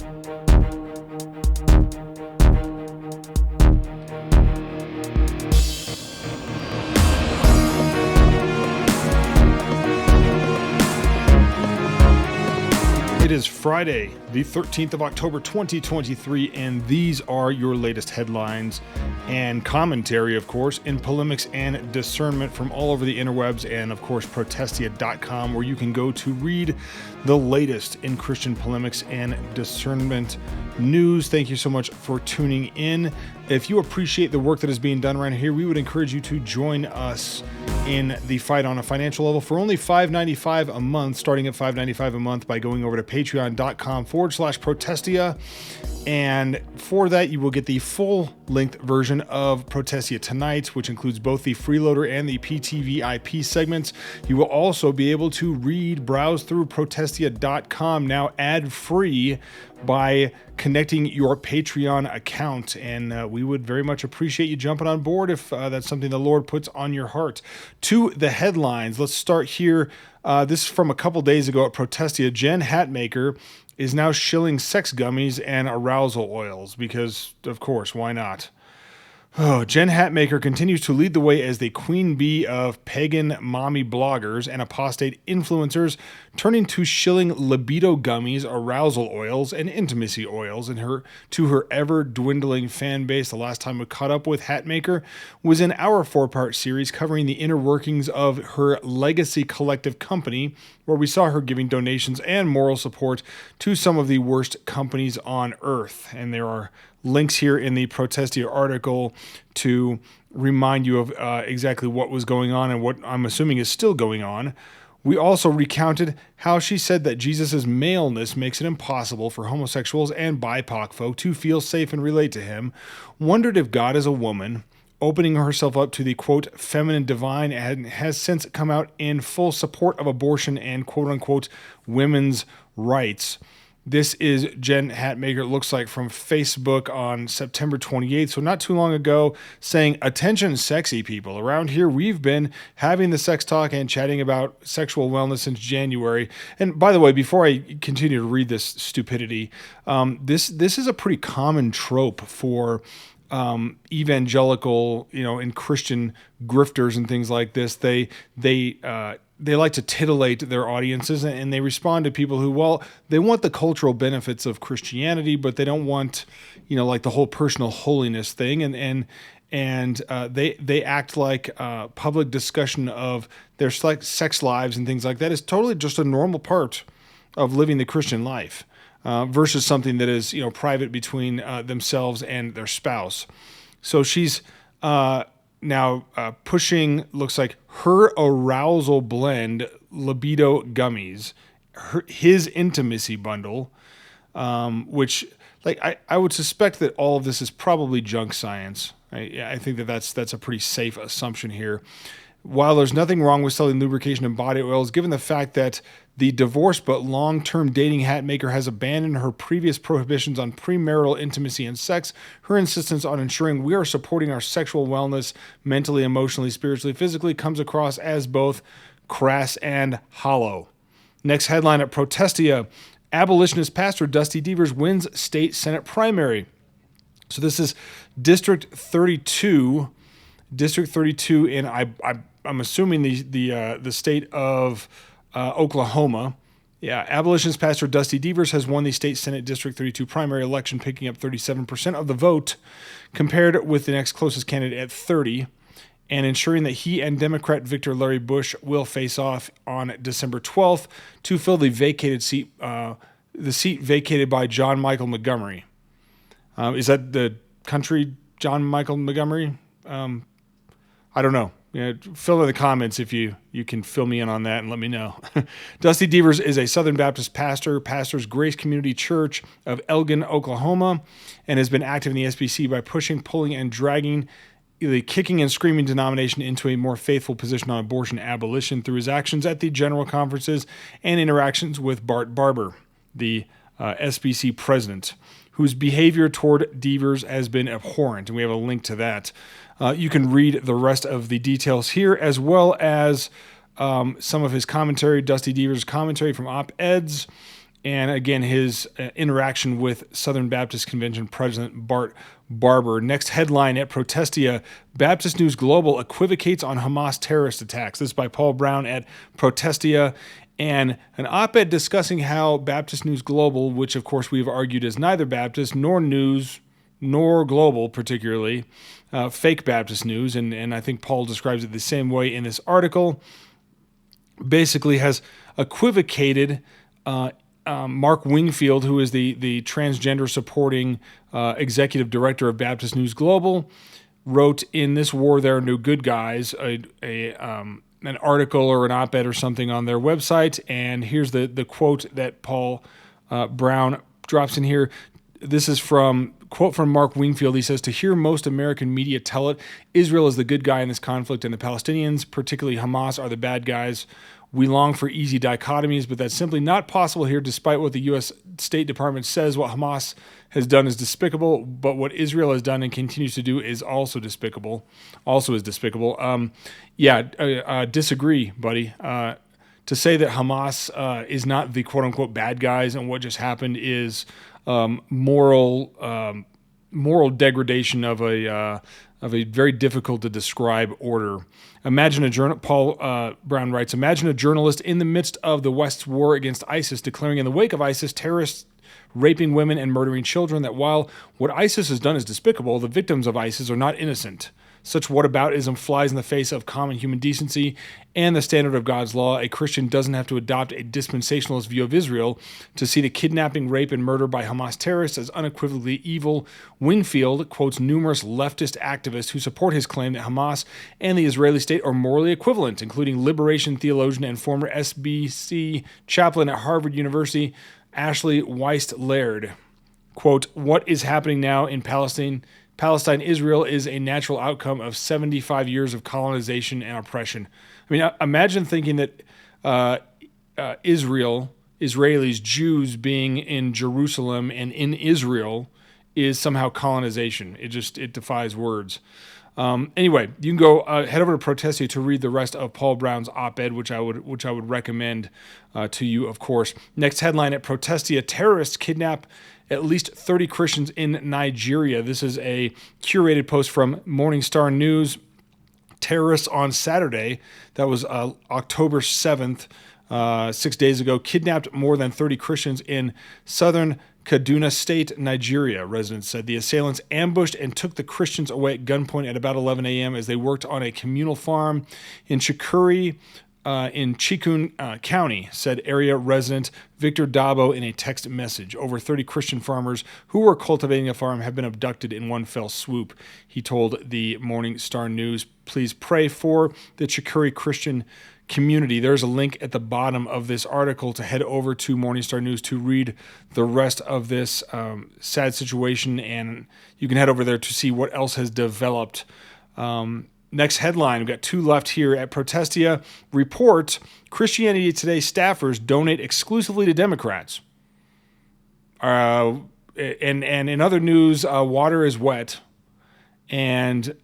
It is Friday, the 13th of October, 2023, and these are your latest headlines and commentary, of course, in polemics and discernment from all over the interwebs and, of course, Protestia.com, where you can go to read the latest in Christian polemics and discernment news. Thank you so much for tuning in. If you appreciate the work that is being done around here, we would encourage you to join us in the fight on a financial level for only $5.95 a month, starting at $5.95 a month by going over to patreon.com/Protestia. And for that, you will get the full-length version of Protestia Tonight, which includes both the freeloader and the PTVIP segments. You will also be able to browse through Protestia.com, now ad-free, by connecting your Patreon account. And we would very much appreciate you jumping on board if that's something the Lord puts on your heart. To the headlines, let's start here. This is from a couple days ago at Protestia. Jen Hatmaker is now shilling sex gummies and arousal oils because, of course, why not? Jen Hatmaker continues to lead the way as the queen bee of pagan mommy bloggers and apostate influencers, turning to shilling libido gummies, arousal oils, and intimacy oils to her ever-dwindling fan base. The last time we caught up with Hatmaker was in our 4-part series covering the inner workings of her Legacy Collective company, where we saw her giving donations and moral support to some of the worst companies on earth. And there are links here in the Protestia article to remind you of exactly what was going on and what I'm assuming is still going on. We also recounted how she said that Jesus' maleness makes it impossible for homosexuals and BIPOC folk to feel safe and relate to him, wondered if God is a woman, opening herself up to the, quote, feminine divine, and has since come out in full support of abortion and, quote unquote, women's rights. This is Jen Hatmaker, it looks like, from Facebook on September 28th, so not too long ago, saying, "Attention, sexy people. Around here, we've been having the sex talk and chatting about sexual wellness since January." And by the way, before I continue to read this stupidity, this is a pretty common trope for evangelical, and Christian grifters and things like this. They like to titillate their audiences, and they respond to people who, they want the cultural benefits of Christianity, but they don't want, like the whole personal holiness thing. And they act like public discussion of their sex lives and things like that is totally just a normal part of living the Christian life, versus something that is, private between themselves and their spouse. So she's now pushing, looks like, her arousal blend libido gummies, his intimacy bundle, which, I would suspect that all of this is probably junk science. I think that's a pretty safe assumption here. While there's nothing wrong with selling lubrication and body oils, given the fact that the divorced but long-term dating Hatmaker has abandoned her previous prohibitions on premarital intimacy and sex, her insistence on ensuring we are supporting our sexual wellness mentally, emotionally, spiritually, physically comes across as both crass and hollow. Next headline at Protestia: abolitionist pastor Dusty Deevers wins state Senate primary. So this is District 32. District 32 in, I'm assuming the state of Oklahoma. Yeah, abolitionist pastor Dusty Deevers has won the state Senate District 32 primary election, picking up 37% of the vote, compared with the next closest candidate at 30%, and ensuring that he and Democrat Victor Larry Bush will face off on December 12th to fill the vacated seat, the seat vacated by John Michael Montgomery. Is that the country John Michael Montgomery? I don't know. Fill in the comments if you can fill me in on that and let me know. Dusty Deevers is a Southern Baptist pastor, pastors Grace Community Church of Elgin, Oklahoma, and has been active in the SBC by pushing, pulling, and dragging the kicking and screaming denomination into a more faithful position on abortion abolition through his actions at the general conferences and interactions with Bart Barber, the SBC president, whose behavior toward Deevers has been abhorrent, and we have a link to that. You can read the rest of the details here, as well as some of his commentary, Dusty Deevers' commentary from op-eds, and again, his interaction with Southern Baptist Convention President Bart Barber. Next headline at Protestia, Baptist News Global equivocates on Hamas terrorist attacks. This is by Paul Brown at Protestia. And an op-ed discussing how Baptist News Global, which of course we've argued is neither Baptist nor news, nor global particularly, fake Baptist news, and I think Paul describes it the same way in this article, basically has equivocated Mark Wingfield, who is the transgender supporting executive director of Baptist News Global, wrote in This War There Are No Good Guys, an article or an op-ed or something on their website, and here's the quote that Paul Brown drops in here. This is quote from Mark Wingfield. He says, "To hear most American media tell it, Israel is the good guy in this conflict and the Palestinians, particularly Hamas, are the bad guys. We long for easy dichotomies, but that's simply not possible here, despite what the U.S. State Department says. What Hamas has done is despicable, but what Israel has done and continues to do is also despicable. Disagree, buddy. To say that Hamas is not the quote-unquote bad guys and what just happened is moral degradation of a very difficult to describe order. Paul Brown writes, imagine a journalist in the midst of the West's war against ISIS declaring in the wake of ISIS terrorists raping women and murdering children that while what ISIS has done is despicable, the victims of ISIS are not innocent. Such whataboutism flies in the face of common human decency and the standard of God's law. A Christian doesn't have to adopt a dispensationalist view of Israel to see the kidnapping, rape, and murder by Hamas terrorists as unequivocally evil. Wingfield quotes numerous leftist activists who support his claim that Hamas and the Israeli state are morally equivalent, including liberation theologian and former SBC chaplain at Harvard University, Ashley Weist-Laird. Quote, what is happening now in Palestine, Israel is a natural outcome of 75 years of colonization and oppression. I mean, imagine thinking that Israelis, Jews being in Jerusalem and in Israel is somehow colonization. It defies words. Anyway, you can go head over to Protestia to read the rest of Paul Brown's op-ed, which I would recommend to you, of course. Next headline at Protestia: terrorists kidnap at least 30 Christians in Nigeria. This is a curated post from Morning Star News. Terrorists on Saturday, that was October 7th, 6 days ago, kidnapped more than 30 Christians in southern Kaduna State, Nigeria, residents said. The assailants ambushed and took the Christians away at gunpoint at about 11 a.m. as they worked on a communal farm in Chikuri, in Chikun County, said area resident Victor Dabo in a text message. Over 30 Christian farmers who were cultivating a farm have been abducted in one fell swoop, he told the Morning Star News. Please pray for the Chikuri Christian community. There's a link at the bottom of this article to head over to Morning Star News to read the rest of this sad situation, and you can head over there to see what else has developed. Next headline, we've got two left here at Protestia. Report, Christianity Today staffers donate exclusively to Democrats. And in other news, water is wet and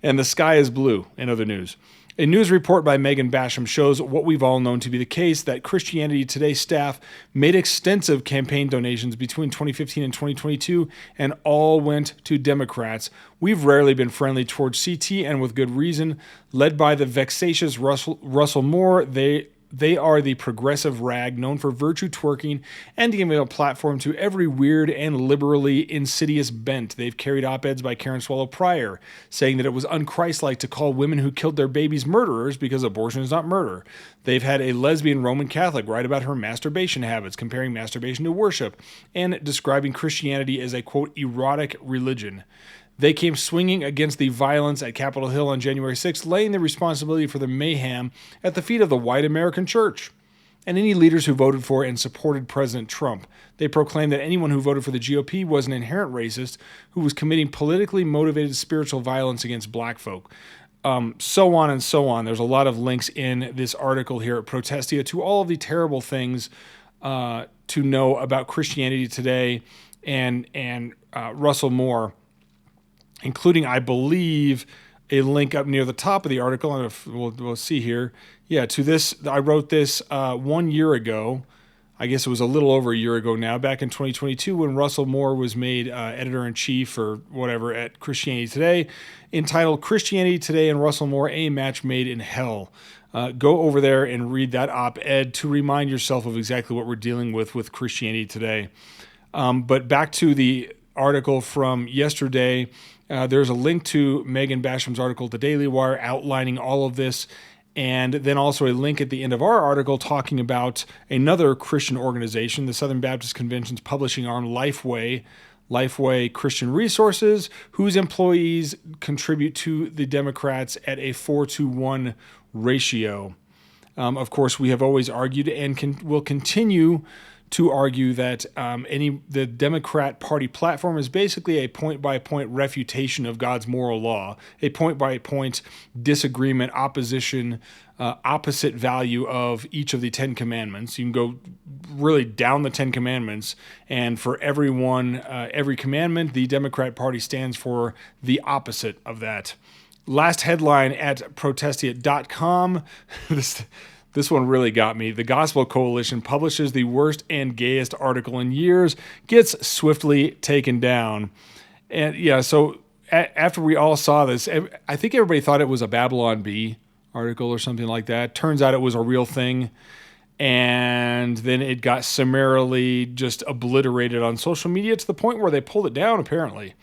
and the sky is blue in other news. A news report by Megan Basham shows what we've all known to be the case, that Christianity Today staff made extensive campaign donations between 2015 and 2022, and all went to Democrats. We've rarely been friendly towards CT, and with good reason. Led by the vexatious Russell Moore, they are the progressive rag known for virtue twerking and giving a platform to every weird and liberally insidious bent. They've carried op-eds by Karen Swallow Pryor, saying that it was unchristlike to call women who killed their babies murderers because abortion is not murder. They've had a lesbian Roman Catholic write about her masturbation habits, comparing masturbation to worship, and describing Christianity as a, quote, erotic religion. They came swinging against the violence at Capitol Hill on January 6th, laying the responsibility for the mayhem at the feet of the white American church and any leaders who voted for and supported President Trump. They proclaimed that anyone who voted for the GOP was an inherent racist who was committing politically motivated spiritual violence against black folk. So on and so on. There's a lot of links in this article here at Protestia to all of the terrible things to know about Christianity Today and Russell Moore, including, I believe, a link up near the top of the article. We'll see here. Yeah, to this, I wrote this 1 year ago. I guess it was a little over a year ago now, back in 2022, when Russell Moore was made editor-in-chief or whatever at Christianity Today, entitled Christianity Today and Russell Moore, A Match Made in Hell. Go over there and read that op-ed to remind yourself of exactly what we're dealing with Christianity Today. But back to the article from yesterday, there's a link to Megan Basham's article at the Daily Wire outlining all of this, and then also a link at the end of our article talking about another Christian organization, the Southern Baptist Convention's publishing arm, Lifeway Christian Resources, whose employees contribute to the Democrats at a 4-to-1 ratio. Of course, we have always argued and will continue to argue that the Democrat Party platform is basically a point-by-point refutation of God's moral law, a point-by-point disagreement, opposition, opposite value of each of the Ten Commandments. You can go really down the Ten Commandments, and for every commandment, the Democrat Party stands for the opposite of that. Last headline at protestiate.com. This one really got me. The Gospel Coalition publishes the worst and gayest article in years, gets swiftly taken down. And yeah, so after we all saw this, I think everybody thought it was a Babylon Bee article or something like that. Turns out it was a real thing. And then it got summarily just obliterated on social media to the point where they pulled it down, apparently.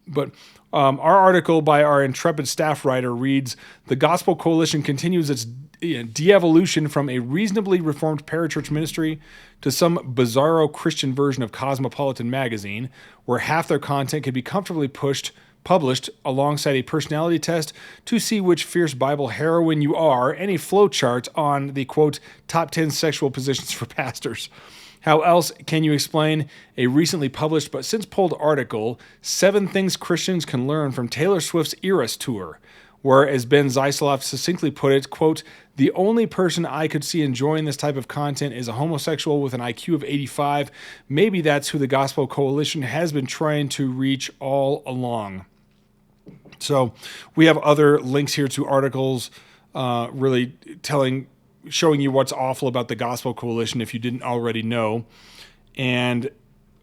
But our article by our intrepid staff writer reads, "The Gospel Coalition continues its de-evolution from a reasonably reformed parachurch ministry to some bizarro Christian version of Cosmopolitan magazine, where half their content can be comfortably published alongside a personality test to see which fierce Bible heroine you are, and a flowchart on the, quote, top 10 sexual positions for pastors. How else can you explain a recently published but since pulled article, 7 Things Christians Can Learn from Taylor Swift's Eras Tour, where, as Ben Zeisloff succinctly put it, quote, the only person I could see enjoying this type of content is a homosexual with an IQ of 85. Maybe that's who the Gospel Coalition has been trying to reach all along." So we have other links here to articles really showing you what's awful about the Gospel Coalition if you didn't already know. And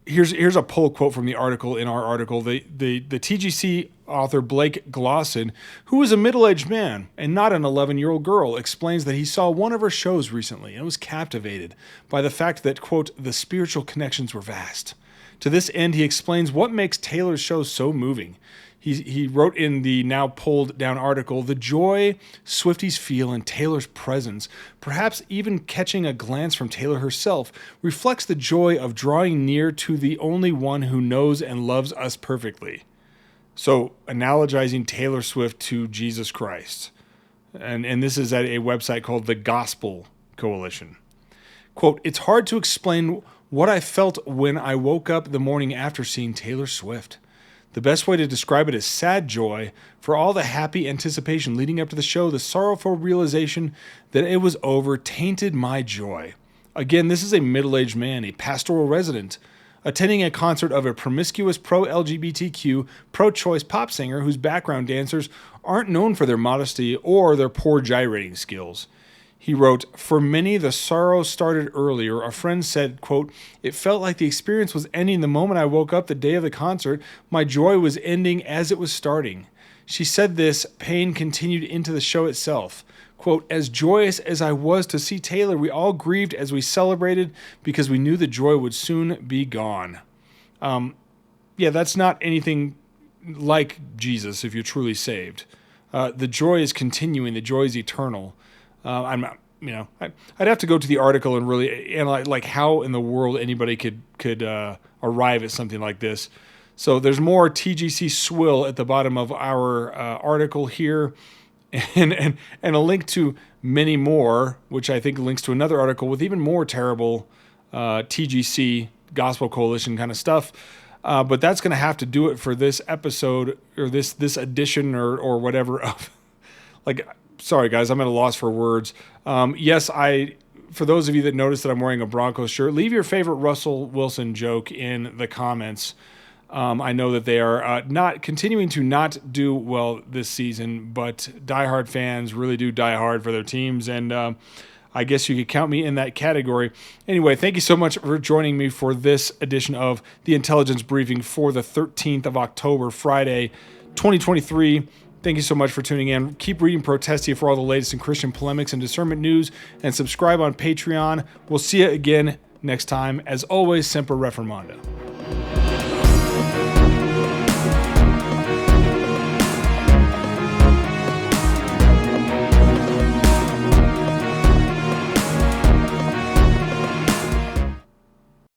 here's a pull quote from the article in our article. The TGC author Blake Glosson, who is a middle-aged man and not an 11-year-old girl, explains that he saw one of her shows recently and was captivated by the fact that, quote, the spiritual connections were vast. To this end, he explains what makes Taylor's show so moving. He wrote in the now pulled down article, the joy Swifties feel in Taylor's presence, perhaps even catching a glance from Taylor herself, reflects the joy of drawing near to the only one who knows and loves us perfectly. So, analogizing Taylor Swift to Jesus Christ. And this is at a website called the Gospel Coalition. Quote, it's hard to explain what I felt when I woke up the morning after seeing Taylor Swift. The best way to describe it is sad joy. For all the happy anticipation leading up to the show, the sorrowful realization that it was over tainted my joy. Again, this is a middle-aged man, a pastoral resident, attending a concert of a promiscuous pro-LGBTQ, pro-choice pop singer whose background dancers aren't known for their modesty or their poor gyrating skills. He wrote, for many, the sorrow started earlier. A friend said, quote, it felt like the experience was ending the moment I woke up the day of the concert. My joy was ending as it was starting. She said this pain continued into the show itself. Quote, as joyous as I was to see Taylor, we all grieved as we celebrated because we knew the joy would soon be gone. That's not anything like Jesus if you're truly saved. The joy is continuing. The joy is eternal. I'd have to go to the article and really analyze, like, how in the world anybody could arrive at something like this. So there's more TGC swill at the bottom of our article here, and a link to many more, which I think links to another article with even more terrible TGC Gospel Coalition kind of stuff. But that's going to have to do it for this episode or this edition or whatever of like. Sorry, guys, I'm at a loss for words. For those of you that noticed that I'm wearing a Broncos shirt, leave your favorite Russell Wilson joke in the comments. I know that they are not continuing to not do well this season, but diehard fans really do die hard for their teams. And I guess you could count me in that category. Anyway, thank you so much for joining me for this edition of the Intelligence Briefing for the 13th of October, Friday, 2023. Thank you so much for tuning in. Keep reading Protestia for all the latest in Christian polemics and discernment news, and subscribe on Patreon. We'll see you again next time. As always, Semper Reformanda.